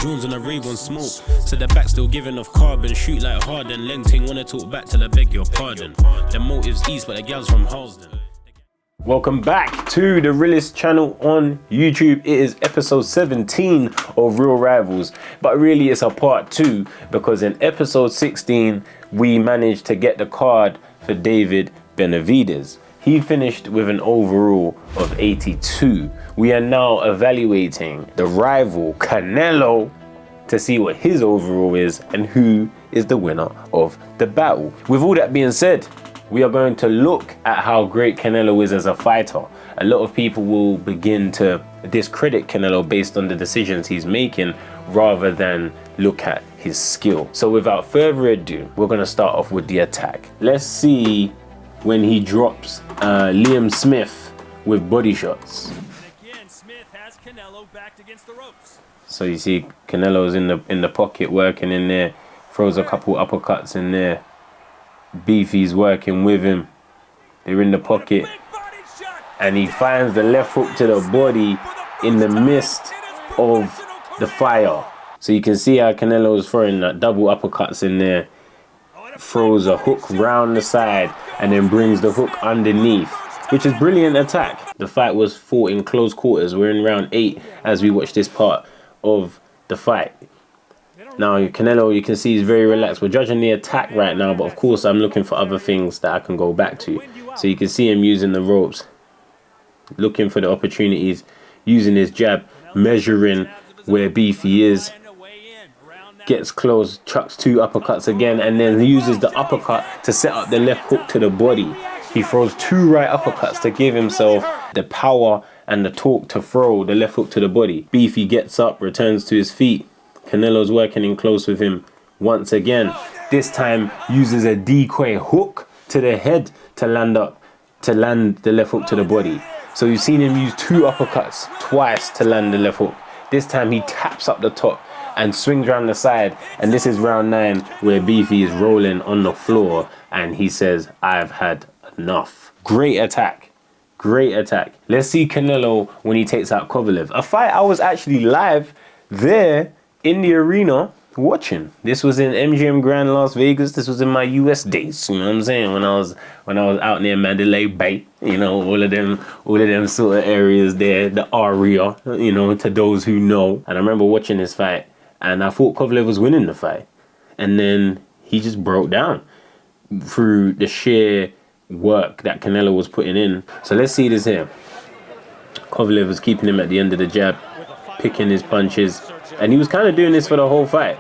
drones on a rave on smoke. So the back still giving off carbon. Shoot like Harden. Leng ting wanna talk back till I beg your pardon. The motive's east, but the gal's from Halsden. Welcome back to the realest channel on YouTube. It is episode 17 of Real Rivals, but really it's a part 2 because in episode 16 we managed to get the card for David Benavidez. He finished with an overall of 82. We are now evaluating the rival Canelo to see what his overall is and who is the winner of the battle. With all that being said, we are going to look at how great Canelo is as a fighter. A lot of people will begin to discredit Canelo based on the decisions he's making rather than look at his skill. So without further ado, we're going to start off with the attack. Let's see when he drops Liam Smith with body shots. And again, Smith has Canelo backed against the ropes. So you see Canelo's in the pocket working in there, throws a couple uppercuts in there. Beefy's working with him. They're in the pocket and he finds the left hook to the body in the midst of the fire. So you can see how Canelo is throwing that double uppercuts in there, throws a hook round the side and then brings the hook underneath, which is brilliant attack. The fight was fought in close quarters. We're in round 8 as we watch this part of the fight. Now Canelo, you can see he's very relaxed. We're judging the attack right now, but of course I'm looking for other things that I can go back to. So you can see him using the ropes, looking for the opportunities, using his jab, measuring where Beefy is, gets close, chucks 2 uppercuts again, and then uses the uppercut to set up the left hook to the body. He throws 2 right uppercuts to give himself the power and the torque to throw the left hook to the body. Beefy gets up, returns to his feet. Canelo's working in close with him once again. This time uses a decoy hook to the head to land the left hook to the body. So you've seen him use 2 uppercuts twice to land the left hook. This time he taps up the top and swings around the side. And this is round 9 where Beefy is rolling on the floor and he says, "I've had enough." Great attack. Great attack. Let's see Canelo when he takes out Kovalev. A fight I was actually live there in the arena watching. This was in MGM Grand Las Vegas. This was in my US days, you know what I'm saying, when I was out near Mandalay Bay, you know, all of them sort of areas there, the area, you know, to those who know. And I remember watching this fight and I thought Kovalev was winning the fight, and then he just broke down through the sheer work that Canelo was putting in. So let's see this here. Kovalev was keeping him at the end of the jab, picking his punches. And he was kind of doing this for the whole fight,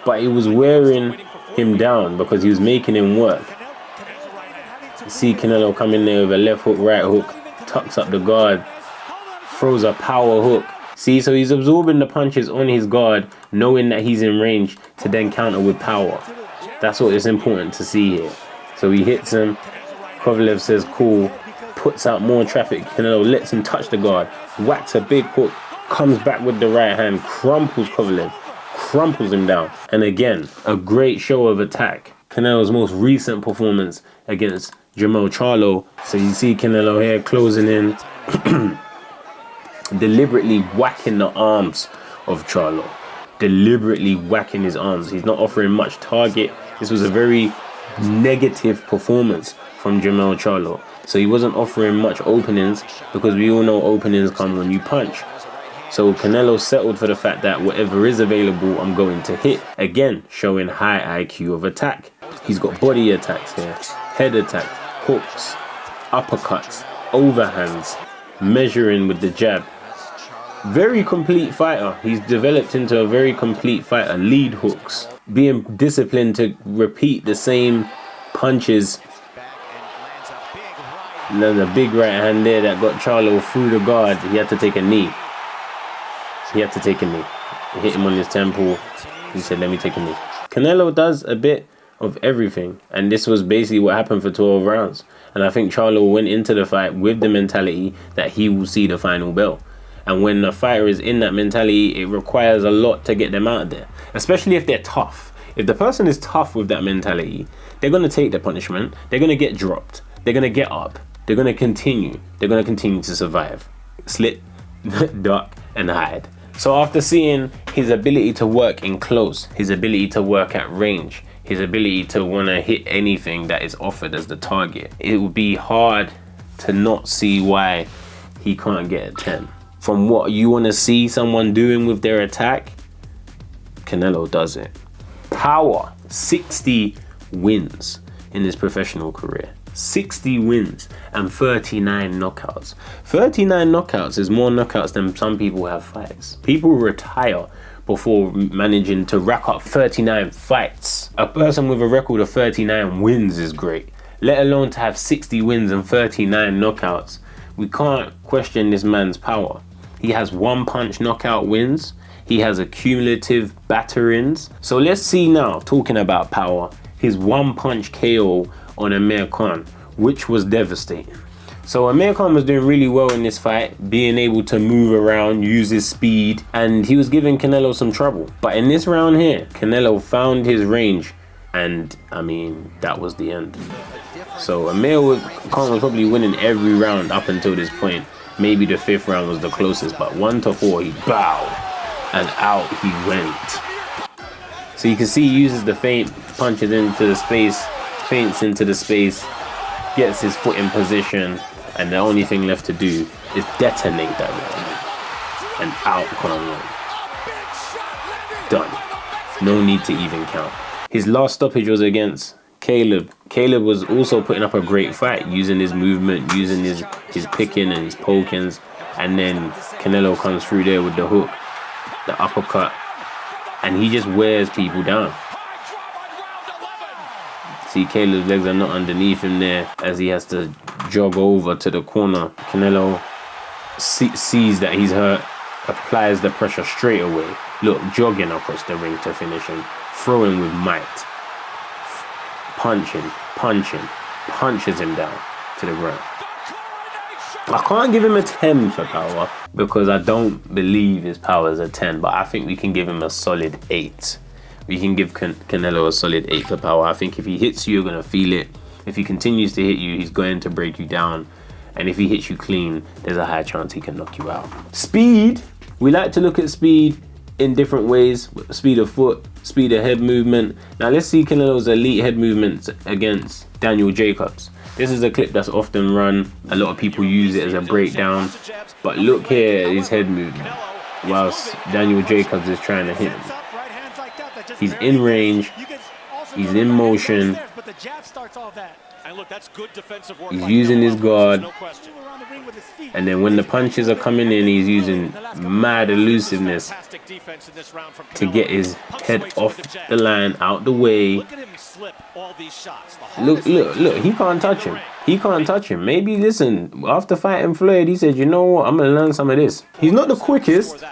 but it was wearing him down because he was making him work. You see Canelo come in there with a left hook, right hook, tucks up the guard, throws a power hook. See, so he's absorbing the punches on his guard, knowing that he's in range to then counter with power. That's what is important to see here. So he hits him. Kovalev says cool, puts out more traffic. Canelo lets him touch the guard, whacks a big hook, comes back with the right hand, crumples Kovalev, crumples him down. And again, a great show of attack. Canelo's most recent performance against Jermell Charlo. So you see Canelo here closing in, deliberately whacking the arms of Charlo. Deliberately whacking his arms. He's not offering much target. This was a very negative performance from Jermell Charlo. So he wasn't offering much openings because we all know openings come when you punch. So Canelo settled for the fact that whatever is available, I'm going to hit. Again, showing high IQ of attack. He's got body attacks here, head attacks, hooks, uppercuts, overhands, measuring with the jab. Very complete fighter. He's developed into a very complete fighter. Lead hooks, being disciplined to repeat the same punches. And then the big right hand there that got Charlo through the guard. He had to take a knee. He had to take a knee. He hit him on his temple. He said, "Let me take a knee." Canelo does a bit of everything, and this was basically what happened for 12 rounds. And I think Charlo went into the fight with the mentality that he will see the final bell. And when a fighter is in that mentality, it requires a lot to get them out of there, especially if they're tough. If the person is tough with that mentality, they're going to take the punishment. They're going to get dropped. They're going to get up. They're going to continue. They're going to continue to survive. Slip, duck, and hide. So after seeing his ability to work in close, his ability to work at range, his ability to want to hit anything that is offered as the target, it would be hard to not see why he can't get a 10. From what you want to see someone doing with their attack, Canelo does it. Power, 60 wins in his professional career. 60 wins and 39 knockouts. 39 knockouts is more knockouts than some people have fights. People retire before managing to rack up 39 fights. A person with a record of 39 wins is great, let alone to have 60 wins and 39 knockouts. We can't question this man's power. He has one punch knockout wins. He has accumulative batterings. So let's see now, talking about power, his one punch KO on Amir Khan, which was devastating. So Amir Khan was doing really well in this fight, being able to move around, use his speed, and he was giving Canelo some trouble. But in this round here, Canelo found his range, and I mean, that was the end. So Khan was probably winning every round up until this point. Maybe the 5th round was the closest, but 1 to 4, he bowed, and out he went. So you can see he uses the feint, punches into the space, feints into the space, gets his foot in position, and the only thing left to do is detonate that round. And out Khan went. Done. No need to even count. His last stoppage was against Caleb. Caleb was also putting up a great fight, using his movement, using his picking and his pokings, and then Canelo comes through there with the hook, the uppercut, and he just wears people down. See, Caleb's legs are not underneath him there as he has to jog over to the corner. Canelo sees that he's hurt, applies the pressure straight away. Look, jogging across the ring to finish him, throwing with might. Punching, punches him down to the ground. I can't give him a 10 for power because I don't believe his power is a 10, but I think we can give him a solid 8. We can give Canelo a solid 8 for power. I think if he hits you, you're going to feel it. If he continues to hit you, he's going to break you down. And if he hits you clean, there's a high chance he can knock you out. Speed. We like to look at speed in different ways. Speed of foot, speed of head movement. Now let's see Canelo's elite head movements against Daniel Jacobs. This is a clip that's often run. A lot of people use it as a breakdown. But look here at his head movement whilst Daniel Jacobs is trying to hit him. He's in range, he's in motion, he's using his guard, and then when the punches are coming in, he's using mad elusiveness to get his head off the line, out the way. Look, he can't touch him. He can't touch him. Maybe, listen, after fighting Floyd, he said, you know what, I'm going to learn some of this. He's not the quickest.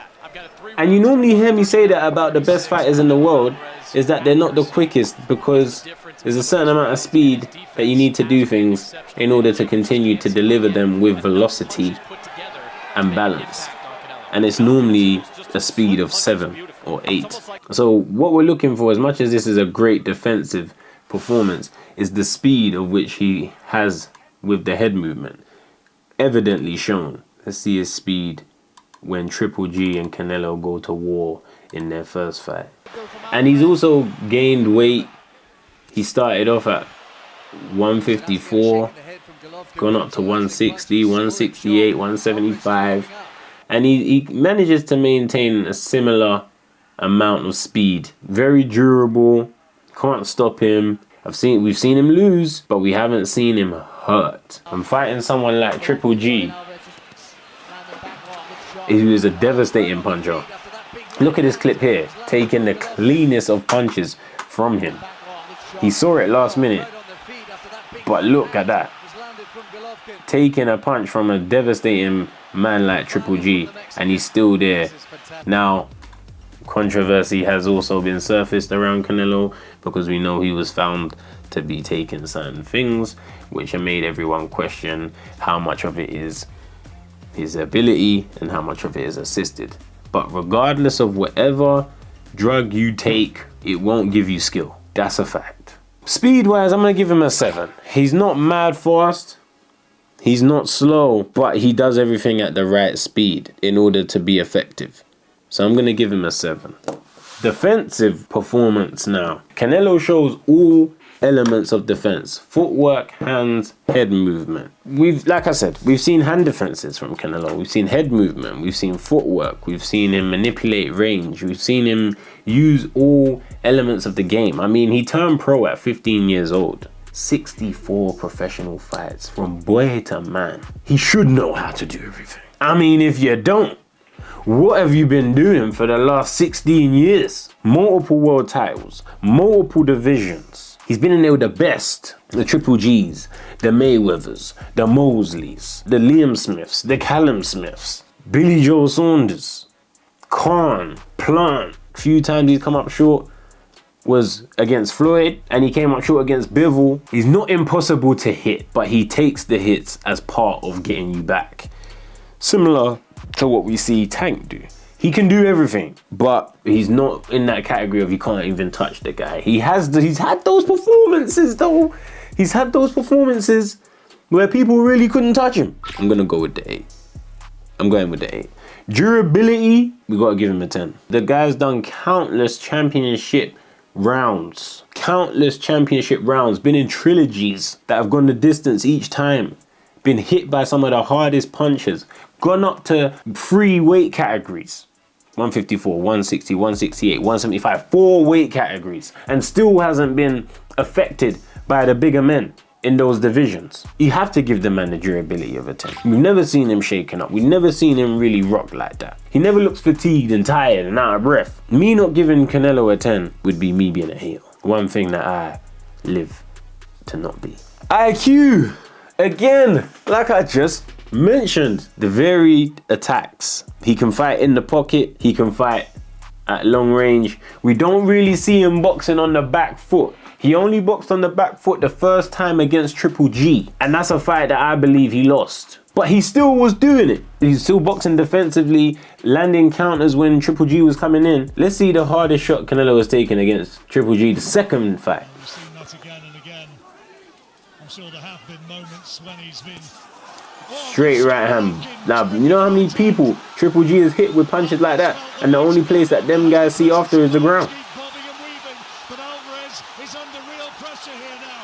And you normally hear me say that about the best fighters in the world, is that they're not the quickest because there's a certain amount of speed that you need to do things in order to continue to deliver them with velocity and balance. And it's normally a speed of 7 or 8. So what we're looking for, as much as this is a great defensive performance, is the speed of which he has with the head movement. Evidently shown. Let's see his speed when Triple G and Canelo go to war in their first fight. And he's also gained weight. He started off at 154, gone up to 160, 168, 175. And he manages to maintain a similar amount of speed. Very durable, can't stop him. We've seen him lose, but we haven't seen him hurt. I'm fighting someone like Triple G, who is a devastating puncher. Look at this clip here, taking the cleanest of punches from him. He saw it last minute, but look at that. Taking a punch from a devastating man like Triple G, and he's still there. Now, controversy has also been surfaced around Canelo because we know he was found to be taking certain things, which have made everyone question how much of it is his ability and how much of it is assisted. But regardless of whatever drug you take, it won't give you skill. That's a fact. Speed wise, I'm gonna give him a 7. He's not mad fast, he's not slow, but he does everything at the right speed in order to be effective. So I'm going to give him a 7. Defensive performance now. Canelo shows all elements of defense. Footwork, hands, head movement. Like I said, we've seen hand defenses from Canelo. We've seen head movement. We've seen footwork. We've seen him manipulate range. We've seen him use all elements of the game. I mean, he turned pro at 15 years old. 64 professional fights from boy to man. He should know how to do everything. I mean, if you don't, what have you been doing for the last 16 years? Multiple world titles, multiple divisions. He's been in there with the best. The Triple G's, the Mayweathers, the Mosleys, the Liam Smiths, the Callum Smiths, Billy Joe Saunders, Khan, Plant. Few times he's come up short was against Floyd, and he came up short against Bivol. He's not impossible to hit, but he takes the hits as part of getting you back. Similar to what we see Tank do. He can do everything, but he's not in that category of you can't even touch the guy. He's had those performances though. He's had those performances where people really couldn't touch him. I'm gonna go with the 8. I'm going with the 8. Durability, we gotta give him a 10. The guy's done countless championship rounds. Been in trilogies that have gone the distance each time. Been hit by some of the hardest punches. Gone up to 3 weight categories. 154, 160, 168, 175. 4 weight categories. And still hasn't been affected by the bigger men in those divisions. You have to give the man the durability of a 10. We've never seen him shaken up. We've never seen him really rock like that. He never looks fatigued and tired and out of breath. Me not giving Canelo a 10 would be me being a heel. One thing that I live to not be. IQ! Again, like I just mentioned, the varied attacks. He can fight in the pocket. He can fight at long range. We don't really see him boxing on the back foot. He only boxed on the back foot the first time against Triple G. And that's a fight that I believe he lost. But he still was doing it. He's still boxing defensively, landing counters when Triple G was coming in. Let's see the hardest shot Canelo has taken against Triple G, the second fight. We've seen that again and again. I'm sure there have been moments when he's been... Straight right hand. Now, you know how many people Triple G has hit with punches like that? And the only place that them guys see after is the ground.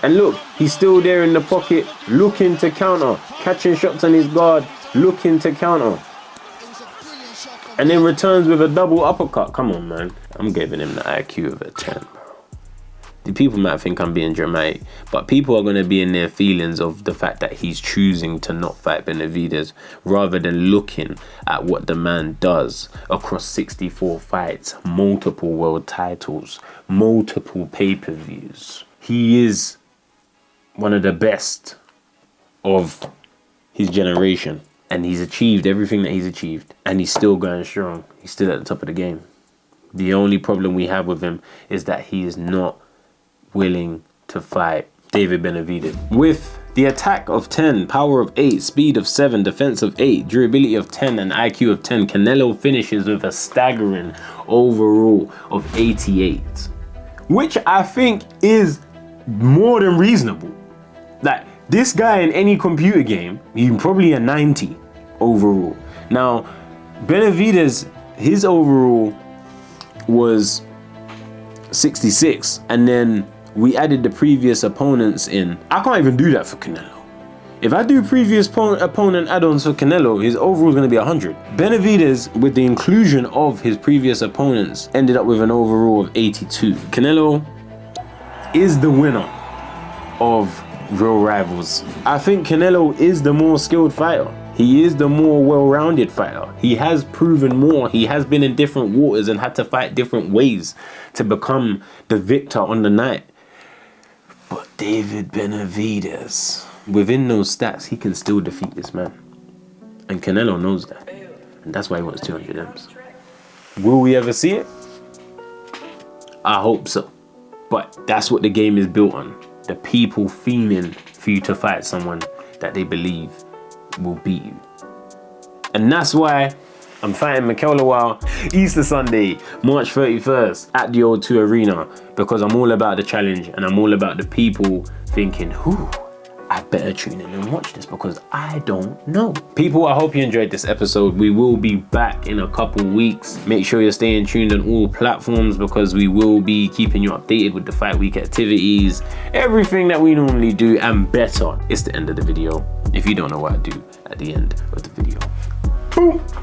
And look, he's still there in the pocket, looking to counter, catching shots on his guard, looking to counter. And then returns with a double uppercut. Come on, man. I'm giving him the IQ of a 10, bro. The people might think I'm being dramatic, but people are going to be in their feelings of the fact that he's choosing to not fight Benavidez rather than looking at what the man does across 64 fights, multiple world titles, multiple pay-per-views. He is one of the best of his generation, and he's achieved everything that he's achieved, and he's still going strong. He's still at the top of the game. The only problem we have with him is that he is not willing to fight David Benavidez. With the attack of 10, power of 8, speed of 7, defense of 8, durability of 10, and IQ of 10, Canelo finishes with a staggering overall of 88, which I think is more than reasonable. Like, this guy in any computer game, he's probably a 90 overall. Now, Benavidez, his overall was 66, and then we added the previous opponents in. I can't even do that for Canelo. If I do previous opponent add-ons for Canelo, his overall is going to be 100. Benavidez, with the inclusion of his previous opponents, ended up with an overall of 82. Canelo is the winner of Real Rivals. I think Canelo is the more skilled fighter. He is the more well-rounded fighter. He has proven more. He has been in different waters and had to fight different ways to become the victor on the night. But David Benavidez, within those stats, he can still defeat this man. And Canelo knows that. And that's why he wants 200 M's. Will we ever see it? I hope so. But that's what the game is built on. The people fiending for you to fight someone that they believe will beat you. And that's why I'm fighting Mikel Lawal Easter Sunday, March 31st at the O2 Arena, because I'm all about the challenge and I'm all about the people thinking, I better tune in and watch this because I don't know. People, I hope you enjoyed this episode. We will be back in a couple weeks. Make sure you're staying tuned on all platforms because we will be keeping you updated with the fight week activities, everything that we normally do and better. It's the end of the video. If you don't know what I do at the end of the video. Boom.